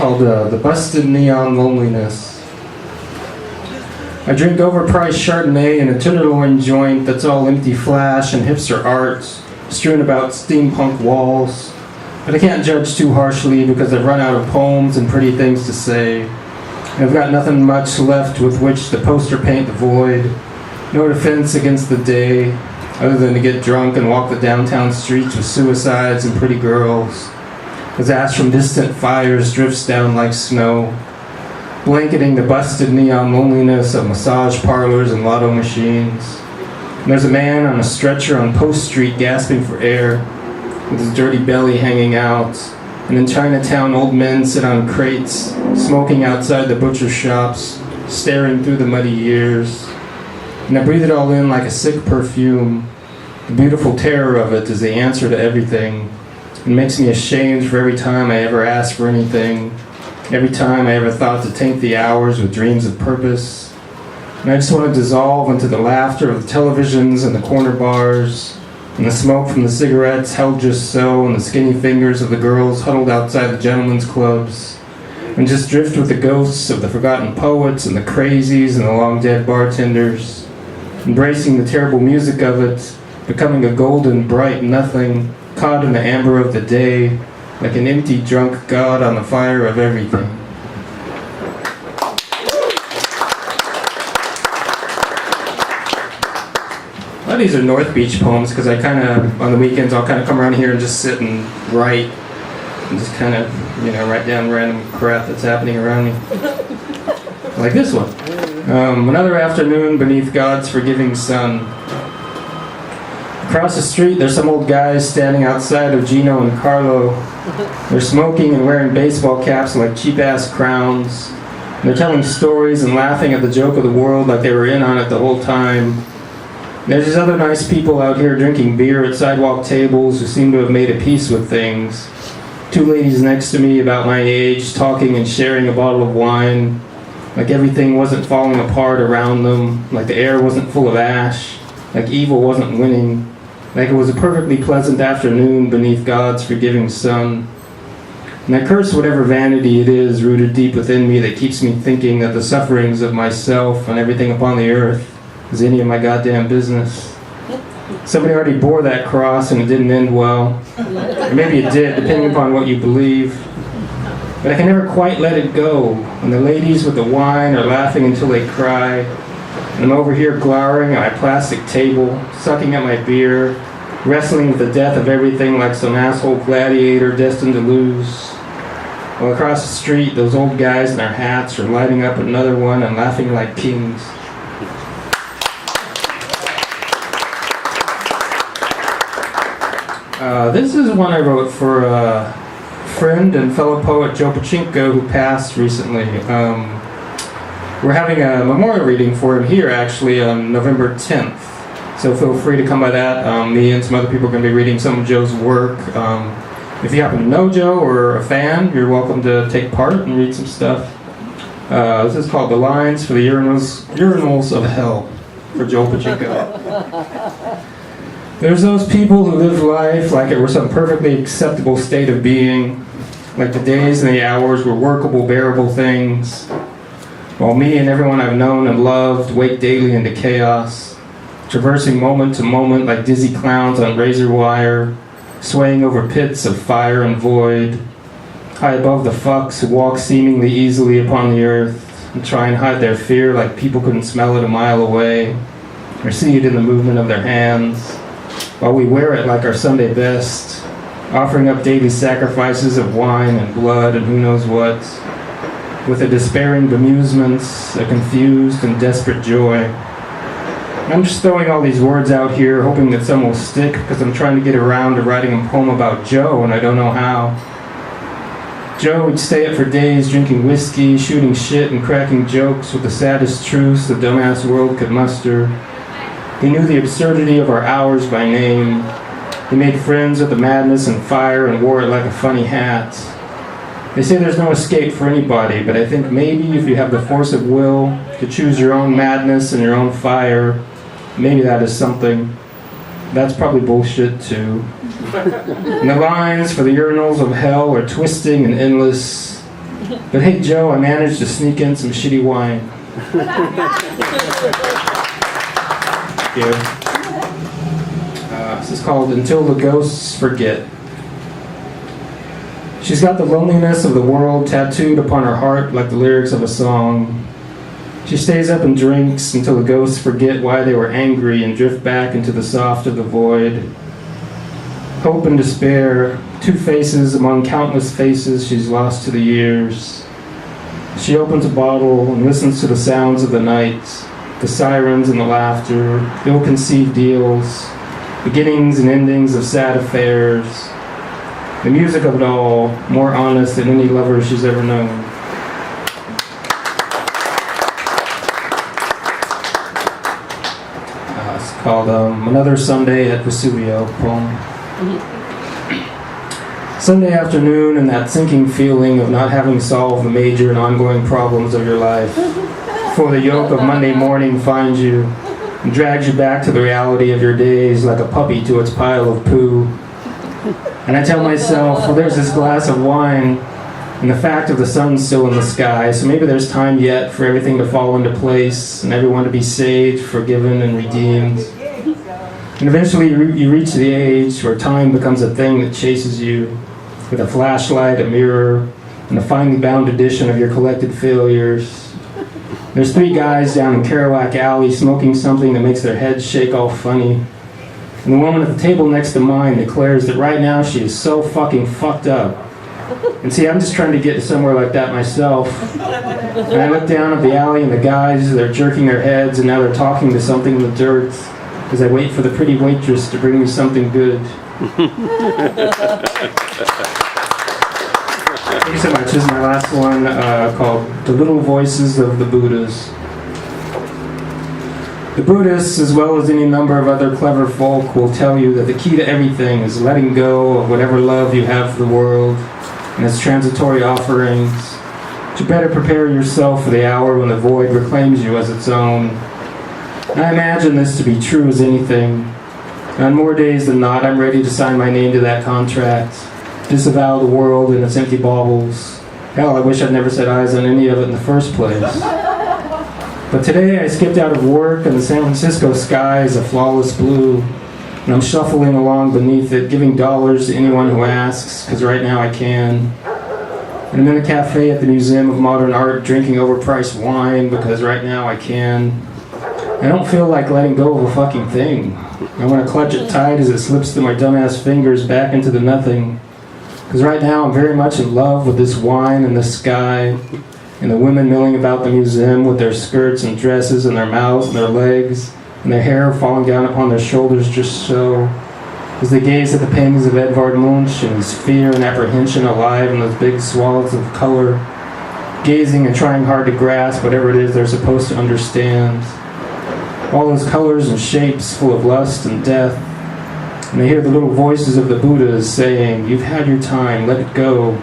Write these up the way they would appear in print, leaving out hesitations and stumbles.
called The Busted Neon Loneliness. I drink overpriced Chardonnay in a Tenderloin joint that's all empty flash and hipster art strewn about steampunk walls. But I can't judge too harshly because I've run out of poems and pretty things to say. I've got nothing much left with which to poster paint the void. No defense against the day, other than to get drunk and walk the downtown streets with suicides and pretty girls. As ash from distant fires drifts down like snow, blanketing the busted neon loneliness of massage parlors and lotto machines. And there's a man on a stretcher on Post Street gasping for air, with his dirty belly hanging out. And in Chinatown, old men sit on crates, smoking outside the butcher shops, staring through the muddy years. And I breathe it all in like a sick perfume. The beautiful terror of it is the answer to everything. It makes me ashamed for every time I ever ask for anything, every time I ever thought to taint the hours with dreams of purpose. And I just want to dissolve into the laughter of the televisions and the corner bars, and the smoke from the cigarettes held just so, and the skinny fingers of the girls huddled outside the gentlemen's clubs, and just drift with the ghosts of the forgotten poets and the crazies and the long-dead bartenders, embracing the terrible music of it, becoming a golden, bright nothing, caught in the amber of the day, like an empty, drunk god on the fire of everything. A lot of these are North Beach poems because I kind of, on the weekends, I'll kind of come around here and just sit and write, and just kind of, write down random crap that's happening around me. Like this one. Another afternoon beneath God's forgiving sun. Across the street, there's some old guys standing outside of Gino and Carlo. They're smoking and wearing baseball caps like cheap-ass crowns. And they're telling stories and laughing at the joke of the world like they were in on it the whole time. And there's these other nice people out here drinking beer at sidewalk tables who seem to have made a peace with things. Two ladies next to me about my age talking and sharing a bottle of wine. Like everything wasn't falling apart around them. Like the air wasn't full of ash. Like evil wasn't winning. Like it was a perfectly pleasant afternoon beneath God's forgiving sun. And I curse whatever vanity it is rooted deep within me that keeps me thinking that the sufferings of myself and everything upon the earth is any of my goddamn business. Somebody already bore that cross and it didn't end well. Or maybe it did, depending upon what you believe. But I can never quite let it go. And the ladies with the wine are laughing until they cry. And I'm over here glowering at my plastic table, sucking at my beer, wrestling with the death of everything like some asshole gladiator destined to lose. While across the street, those old guys in their hats are lighting up another one and laughing like kings. This is one I wrote for a friend and fellow poet Joe Pachinko, who passed recently. We're having a memorial reading for him here, actually, on November 10th. So feel free to come by that. Me and some other people are going to be reading some of Joe's work. If you happen to know Joe or a fan, you're welcome to take part and read some stuff. This is called The Lines for the Urinals of Hell, for Joe Pachinko. There's those people who live life like it were some perfectly acceptable state of being, like the days and the hours were workable, bearable things. While me and everyone I've known and loved wake daily into chaos, traversing moment to moment like dizzy clowns on razor wire, swaying over pits of fire and void, high above the fucks who walk seemingly easily upon the earth and try and hide their fear like people couldn't smell it a mile away, or see it in the movement of their hands, while we wear it like our Sunday best, offering up daily sacrifices of wine and blood and who knows what, with a despairing bemusements, a confused and desperate joy. I'm just throwing all these words out here, hoping that some will stick, because I'm trying to get around to writing a poem about Joe, and I don't know how. Joe would stay up for days drinking whiskey, shooting shit, and cracking jokes with the saddest truths the dumbass world could muster. He knew the absurdity of our hours by name. He made friends with the madness and fire and wore it like a funny hat. They say there's no escape for anybody, but I think maybe if you have the force of will to choose your own madness and your own fire, maybe that is something. That's probably bullshit too. And the lines for the urinals of hell are twisting and endless. But hey, Joe, I managed to sneak in some shitty wine. Thank you. This is called Until the Ghosts Forget. She's got the loneliness of the world tattooed upon her heart like the lyrics of a song. She stays up and drinks until the ghosts forget why they were angry and drift back into the soft of the void. Hope and despair, two faces among countless faces she's lost to the years. She opens a bottle and listens to the sounds of the night, the sirens and the laughter, ill-conceived deals, beginnings and endings of sad affairs. The music of it all, more honest than any lover she's ever known. It's called Another Sunday at Vesuvio poem. Sunday afternoon and that sinking feeling of not having solved the major and ongoing problems of your life. Before the yoke of Monday morning finds you and drags you back to the reality of your days like a puppy to its pile of poo. And I tell myself, well, there's this glass of wine and the fact of the sun still in the sky, so maybe there's time yet for everything to fall into place and everyone to be saved, forgiven, and redeemed. And eventually you reach the age where time becomes a thing that chases you with a flashlight, a mirror, and a finely bound edition of your collected failures. There's three guys down in Kerouac Alley smoking something that makes their heads shake all funny. And the woman at the table next to mine declares that right now she is so fucking fucked up. And see, I'm just trying to get to somewhere like that myself. And I look down at the alley and the guys, they're jerking their heads and now they're talking to something in the dirt as I wait for the pretty waitress to bring me something good. Thank you so much. This is my last one called The Little Voices of the Buddhas. The Buddhists, as well as any number of other clever folk, will tell you that the key to everything is letting go of whatever love you have for the world and its transitory offerings. But you better prepare yourself for the hour when the void reclaims you as its own. And I imagine this to be true as anything. And on more days than not, I'm ready to sign my name to that contract, disavow the world and its empty baubles. Hell, I wish I'd never set eyes on any of it in the first place. But today I skipped out of work and the San Francisco sky is a flawless blue. And I'm shuffling along beneath it, giving dollars to anyone who asks, because right now I can. And I'm in a cafe at the Museum of Modern Art drinking overpriced wine, because right now I can. I don't feel like letting go of a fucking thing. I want to clutch it tight as it slips through my dumbass fingers back into the nothing. Because right now I'm very much in love with this wine and the sky, and the women milling about the museum with their skirts and dresses and their mouths and their legs, and their hair falling down upon their shoulders just so, as they gaze at the paintings of Edvard Munch and his fear and apprehension alive in those big swaths of color, gazing and trying hard to grasp whatever it is they're supposed to understand. All those colors and shapes full of lust and death, and they hear the little voices of the Buddhas saying, "You've had your time, let it go."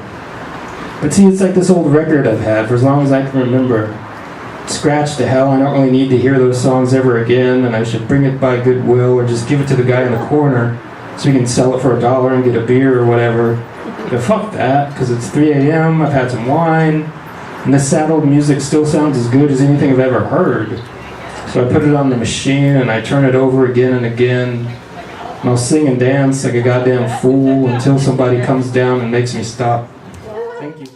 But see, it's like this old record I've had for as long as I can remember. Scratch to hell, I don't really need to hear those songs ever again, and I should bring it by goodwill or just give it to the guy in the corner so he can sell it for $1 and get a beer or whatever. But fuck that, because it's 3 a.m., I've had some wine, and this sad old music still sounds as good as anything I've ever heard. So I put it on the machine and I turn it over again and again, and I'll sing and dance like a goddamn fool until somebody comes down and makes me stop. Thank you.